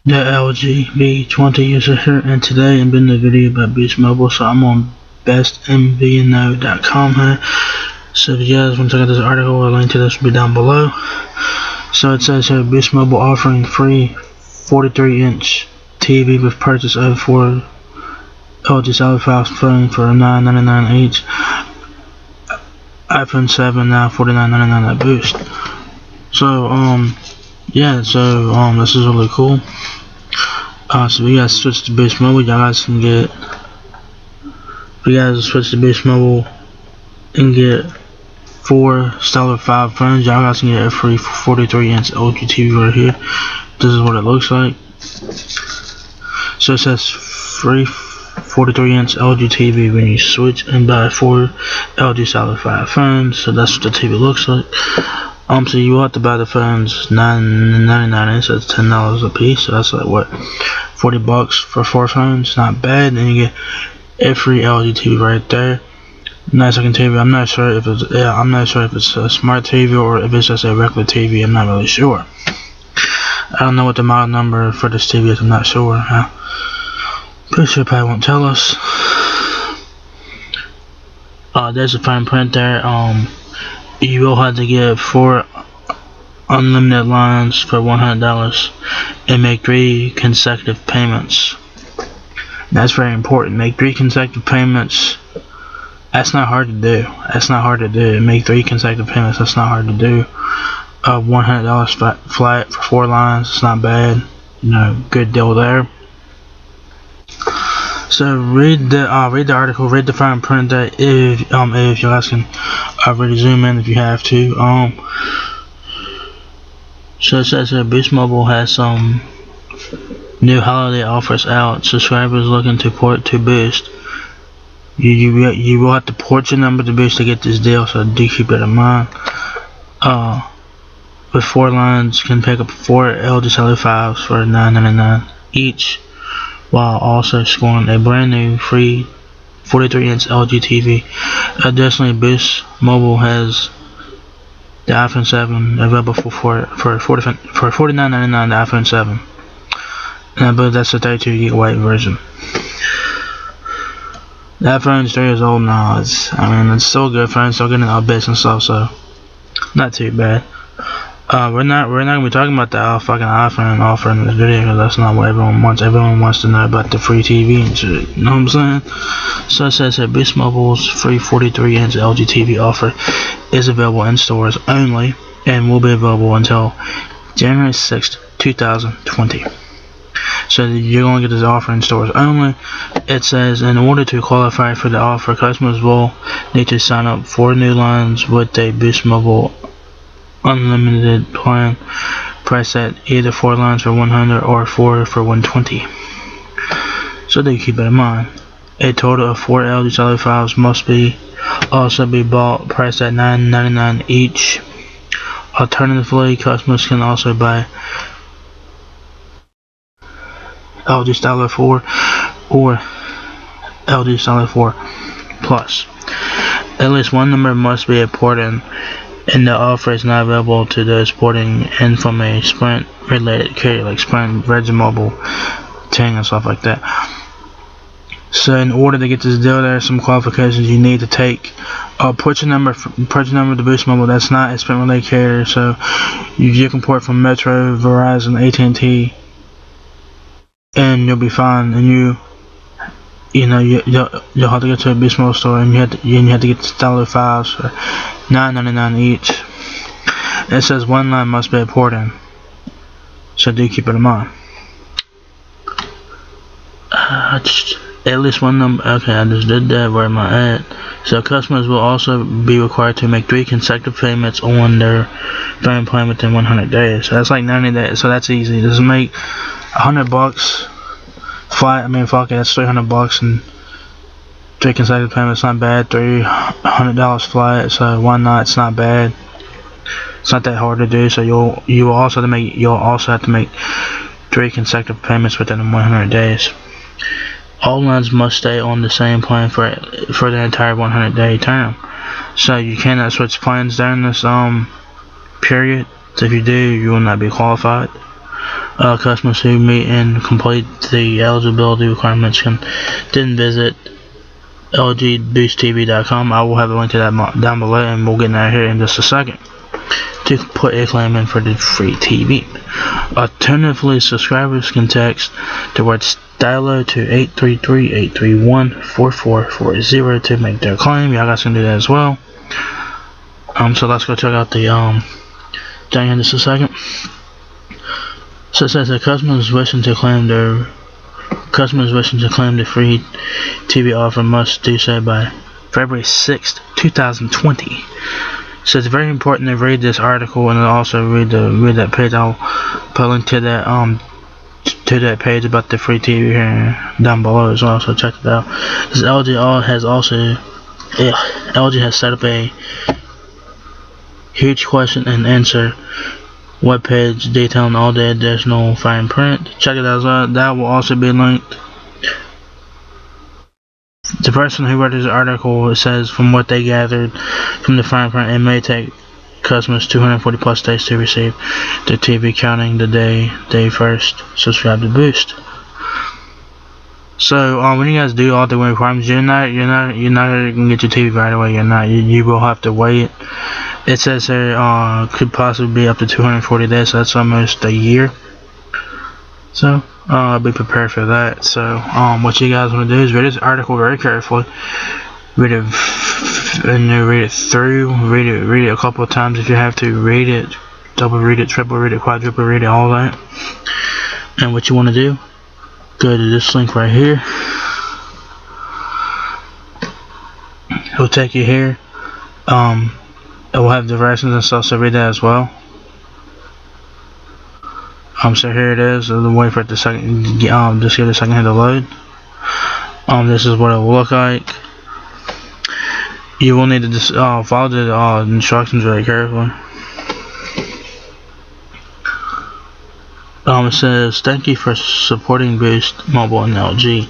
The LG B20 user here, and today I'm doing a video about Boost Mobile. So I'm on bestmvno.com here. So if you guys want to check out this article, a link to this will be down below. So it says here, Boost Mobile offering free 43-inch TV with purchase of 4 LG Stylo phone for $9.99 each. iPhone 7 now $49.99 at Boost. So yeah, so this is really cool. So if you guys switch to Boost Mobile, y'all guys can get. If you guys switch to Boost Mobile and get 4 Stylo 5 phones, y'all guys can get a free 43-inch LG TV right here. This is what it looks like. So it says free 43-inch LG TV when you switch and buy 4 LG Stylo 5 phones. So that's what the TV looks like. So you will have to buy the phones $9.99 each, so it's $10 a piece. So that's like what, $40 for 4 phones. Not bad. And you get a free LG TV right there. Nice looking TV. I'm not sure if it's a smart TV or if it's just a regular TV. I'm not really sure. I don't know what the model number for this TV is. I'm not sure. Pretty sure probably won't tell us. There's a fine print there. You will have to get 4 unlimited lines for $100 and make 3 consecutive payments. That's very important. Make 3 consecutive payments. That's not hard to do. Make 3 consecutive payments. That's not hard to do. $100 flat for 4 lines. It's not bad. You know, good deal there. So read the article, read the fine print that if you guys can really zoom in if you have to. So it says here, Boost Mobile has some new holiday offers out. Subscribers looking to port to Boost. You will have to port your number to Boost to get this deal, so do keep it in mind. With 4 lines, you can pick up 4 LG Stylo 5s for $9.99 each, while also scoring a brand new free 43-inch LG TV. Additionally, Boost Mobile has the iPhone 7 available for $49.99. The iPhone 7, and I believe that's the 32GB version. That phone's 3 years old now. It's still a good phone, still getting updates and stuff, so not too bad. We're not gonna be talking about the fucking iPhone offer in this video, because that's not what everyone wants. Everyone wants to know about the free TV and shit. You know what I'm saying? So it says that Boost Mobile's free 43-inch LG TV offer is available in stores only and will be available until January 6th, 2020. So you're going to get this offer in stores only. It says in order to qualify for the offer, customers will need to sign up 4 new lines with a Boost Mobile unlimited plan, priced at either 4 lines for $100 or 4 for $120. So do keep it in mind. A total of 4 LG Stylo 5s must also be bought, priced at $9.99 each. Alternatively, customers can also buy LG Stylo 4 or LG Stylo 4 Plus. At least one number must be ported, and the offer is not available to those porting in from a Sprint related carrier like Sprint, Virgin Mobile, Ting, and stuff like that. So in order to get this deal, there are some qualifications you need to take. Port your number to Boost Mobile. That's not a Sprint related carrier, so you can port from Metro, Verizon, AT&T, and you'll be fine. And you'll have to get to a Boost Mobile store, and you have to get the Stylo 5s for $9.99 each. It says 1 line must be ported, so do keep it in mind. At least one number. Okay, I just did that. Where am I at? So customers will also be required to make 3 consecutive payments on their phone plan within 100 days. So that's like 90 days. So that's easy. Just make $100 flat. Fuck it, that's $300 and 3 consecutive payments. Not bad. $300 flat. So why not? It's not bad. It's not that hard to do. So you'll also have to make 3 consecutive payments within 100 days. All lines must stay on the same plan for the entire 100-day term. So you cannot switch plans during this period. So if you do, you will not be qualified. Customers who meet and complete the eligibility requirements can then visit lgboosttv.com. I will have a link to that down below, and we'll get that here in just a second, to put a claim in for the free TV. Alternatively, subscribers can text the word Stylo to 833-831-4440 to make their claim. Y'all guys can do that as well. So let's go check out the thing in just a second. So it says that customers wishing to claim the free TV offer must do so by February 6th, 2020. So it's very important to read this article and also read that page. I'll put a link to that page about the free TV here down below as well. So check it out. This LG has set up a huge question and answer webpage detailing all the additional fine print. Check it out as well. That will also be linked. The person who wrote this article, it says, from what they gathered from the fine print, it may take customers 240 plus days to receive their TV, counting the day they first subscribe to Boost. So when you guys do all the requirements, you're not gonna get your TV right away. You will have to wait. It says there could possibly be up to 240 days. So that's almost a year. So be prepared for that. So what you guys want to do is read this article very carefully. Read it through. Read it a couple of times if you have to. Read it, double read it, triple read it, quadruple read it, all that. And what you want to do, go to this link right here. It'll take you here. It will have directions and stuff, so read that as well. So here it is. Wait for it to just give it a second here to load. This is what it will look like. You will need to just follow the instructions very carefully. It says, thank you for supporting Boost Mobile and LG.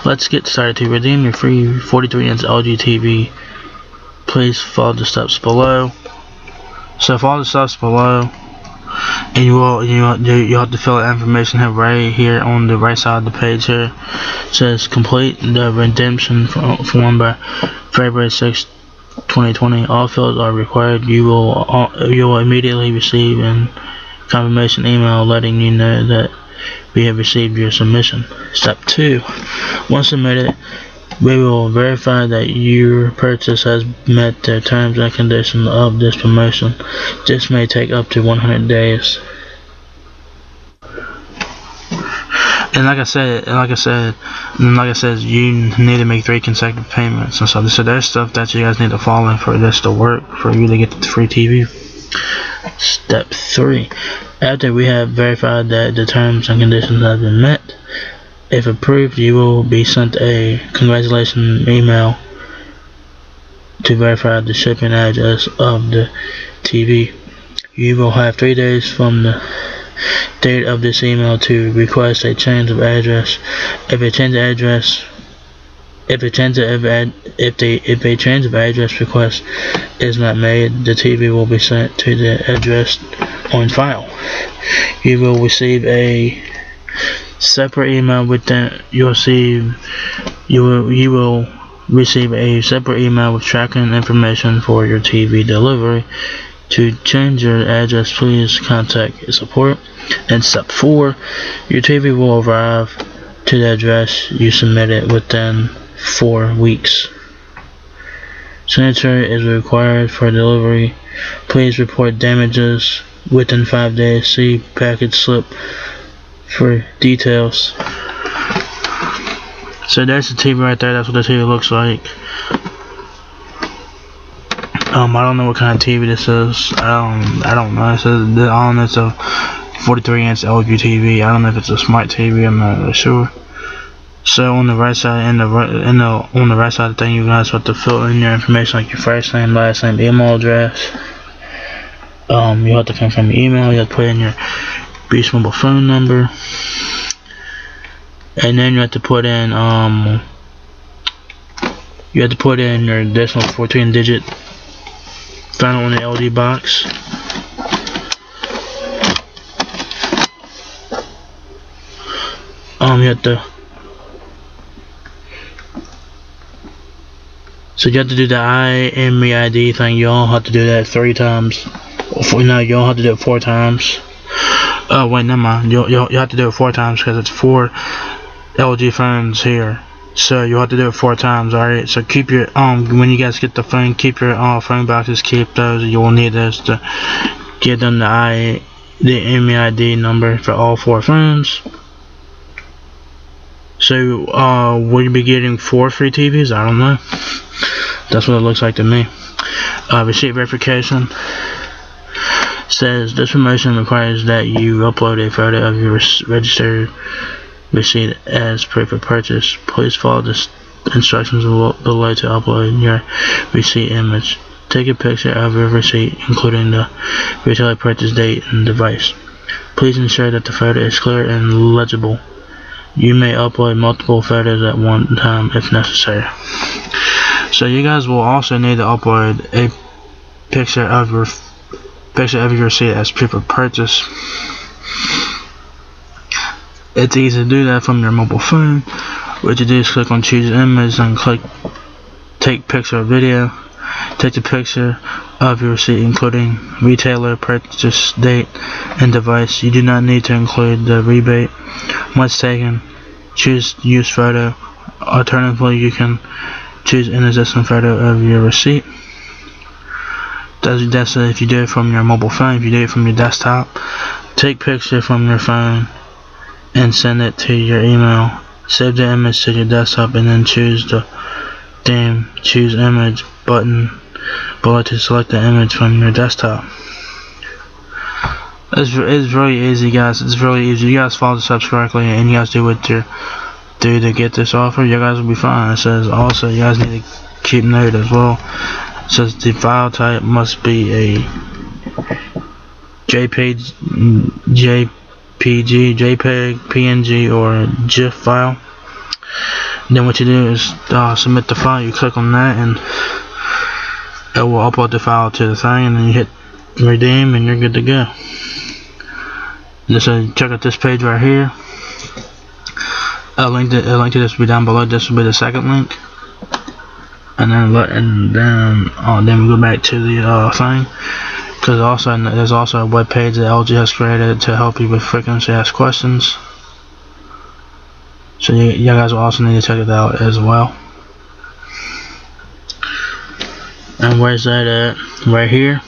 Let's get started. To redeem your free 43-inch LG TV, please follow the steps below. So follow the steps below, and you have to fill out information here right here on the right side of the page here. It says complete the redemption form by February 6th, 2020. All fields are required. You will immediately receive an confirmation email letting you know that we have received your submission. Step 2. Once submitted, we will verify that your purchase has met the terms and conditions of this promotion. This may take up to 100 days. And like I said, you need to make 3 consecutive payments and stuff. So there's stuff that you guys need to follow for this to work, for you to get the free TV. Step 3. After we have verified that the terms and conditions have been met, if approved, you will be sent a congratulations email to verify the shipping address of the TV. You will have 3 days from the date of this email to request a change of address. If a change of address request is not made, the TV will be sent to the address on file. You will receive a separate email with a separate email with tracking information for your TV delivery. To change your address, please contact support. And step 4, your TV will arrive to the address you submitted within 4 weeks. Signature is required for delivery. Please report damages within 5 days. See package slip for details. So there's the TV right there. That's what the TV looks like. I don't know what kind of TV this is. I don't know. It says, it's a 43-inch LG TV. I don't know if it's a smart TV. I'm not really sure. So on the right side, on the right side of the thing, you guys have to fill in your information, like your first name, last name, email address. You have to confirm your email. You have to put in your Boost Mobile phone number, and then you have to put in your additional 14-digit final on the LG box. you have to. So you have to do the IMEID thing. You all have to do that 3 times. No, you all have to do it 4 times. Oh wait, never mind. You have to do it 4 times because it's 4 LG phones here. So you have to do it 4 times. Alright. So keep your when you guys get the phone, keep your phone boxes. Keep those. You will need those to give them the MEID number for all 4 phones. So will you be getting 4 free TVs? I don't know. That's what it looks like to me. Receipt verification says this promotion requires that you upload a photo of your registered receipt as proof of purchase. Please follow the instructions below to upload your receipt image. Take a picture of your receipt, including the retailer purchase date and device. Please ensure that the photo is clear and legible. You may upload multiple photos at one time if necessary. So you guys will also need to upload a picture of your receipt as proof of purchase. It's easy to do that from your mobile phone. What you do is click on choose image and click take picture or video. Take the picture of your receipt, including retailer purchase date and device. You do not need to include the rebate. Once taken, choose use photo. Alternatively, you can choose an existing photo of your receipt. That's if you do it from your mobile phone. If you do it from your desktop, take picture from your phone and send it to your email. Save the image to your desktop and then choose the choose image button below to select the image from your desktop. It's really easy, guys. It's really easy. You guys follow the steps correctly and you guys do what you do to get this offer. You guys will be fine. It says also you guys need to keep note as well. It says the file type must be a JPG, PNG, or GIF file. Then what you do is submit the file. You click on that and it will upload the file to the thing, and then you hit redeem and you're good to go. Just check out this page right here. A link to this will be down below. This will be the second link, and then we go back to the thing, because also there's also a web page that LG has created to help you with frequently asked questions. So you guys will also need to check it out as well. And where's that at? Right here.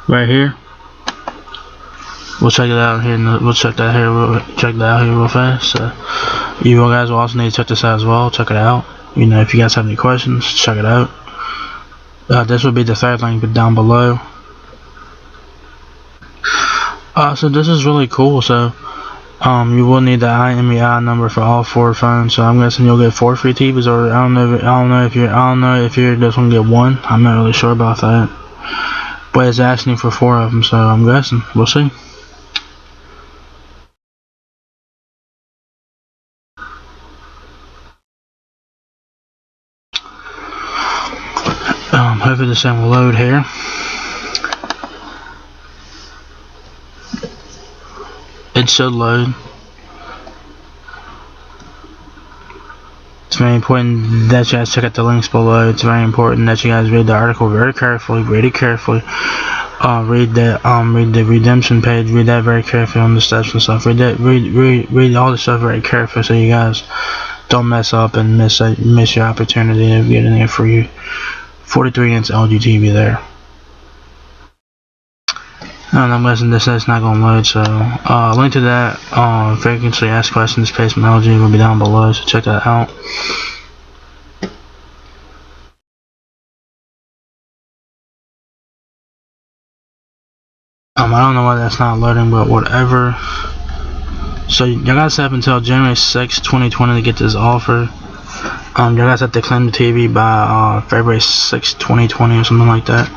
Right here. We'll check it out here. We'll check that out here real fast. So you guys will also need to check this out as well. Check it out. You know, if you guys have any questions, check it out. This will be the third link, but down below. So this is really cool. So you will need the IMEI number for all 4 phones. So I'm guessing you'll get 4 free TVs, or I don't know if you're just gonna get 1. I'm not really sure about that. But it's asking for 4 of them, so I'm guessing. We'll see. Hopefully this thing will load here. It should load. It's very important that you guys check out the links below. It's very important that you guys read the article very carefully. Read it carefully. Read the redemption page. Read that very carefully on the steps and stuff. Read all the stuff very carefully so you guys don't mess up and miss your opportunity of getting a free 43-inch LG TV there. And I'm guessing this is not going to load, so link to that frequently asked questions page from LG will be down below, so check that out. I don't know why that's not loading, but whatever. So you guys have until January 6, 2020 to get this offer. You guys have to claim the TV by February 6, 2020 or something like that.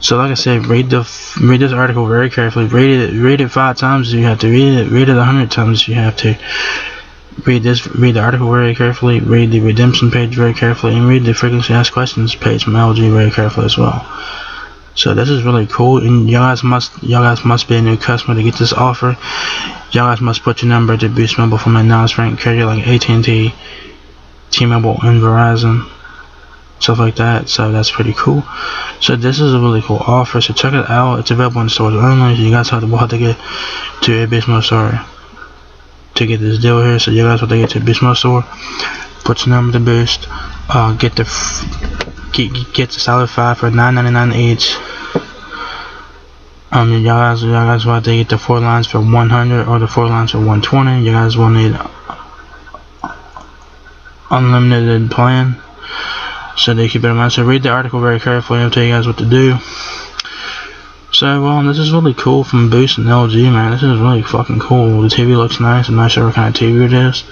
So like I said, read this article very carefully. Read it 5 times if you have to. Read it 100 times if you have to. Read the article very carefully. Read the redemption page very carefully, and read the frequently asked questions page from LG very carefully as well. So this is really cool, and y'all guys must be a new customer to get this offer. y'all guys must put your number to Boost Mobile from a non-Sprint carrier like AT&T, T-Mobile, and Verizon, stuff like that. So that's pretty cool. So this is a really cool offer, so check it out. It's available in stores only, so you guys have to get to a Boost Mobile store to get this deal here. So you guys have to get to a Boost Mobile store, put your number to Boost, get the Stylo 5 for $9.99 each. You guys will have to get the 4 lines for $100 or the 4 lines for $120. You guys will need unlimited plan, so they keep it in mind. So read the article very carefully. I'll tell you guys what to do. So this is really cool from Boost and LG, man. This is really fucking cool. The TV looks nice. I'm not sure what kind of TV it is.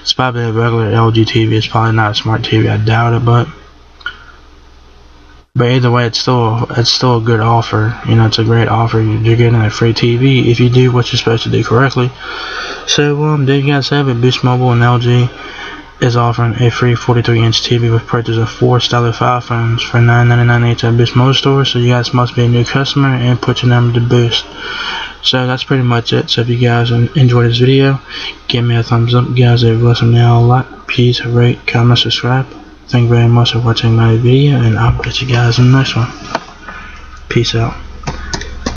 It's probably a regular LG TV. It's probably not a smart TV. I doubt it, but either way, it's still a good offer. You know, it's a great offer. You're getting a free TV if you do what you're supposed to do correctly. So there you guys have it. Boost Mobile and LG is offering a free 43-inch TV with purchase of 4 Stylo 5 phones for $9.99 each at Boost Mobile store. So you guys must be a new customer and put your number to Boost. So that's pretty much it. So if you guys enjoyed this video, give me a thumbs up. You guys have listened now a lot. Please rate, comment, subscribe. Thank you very much for watching my video, and I'll catch you guys in the next one. Peace out.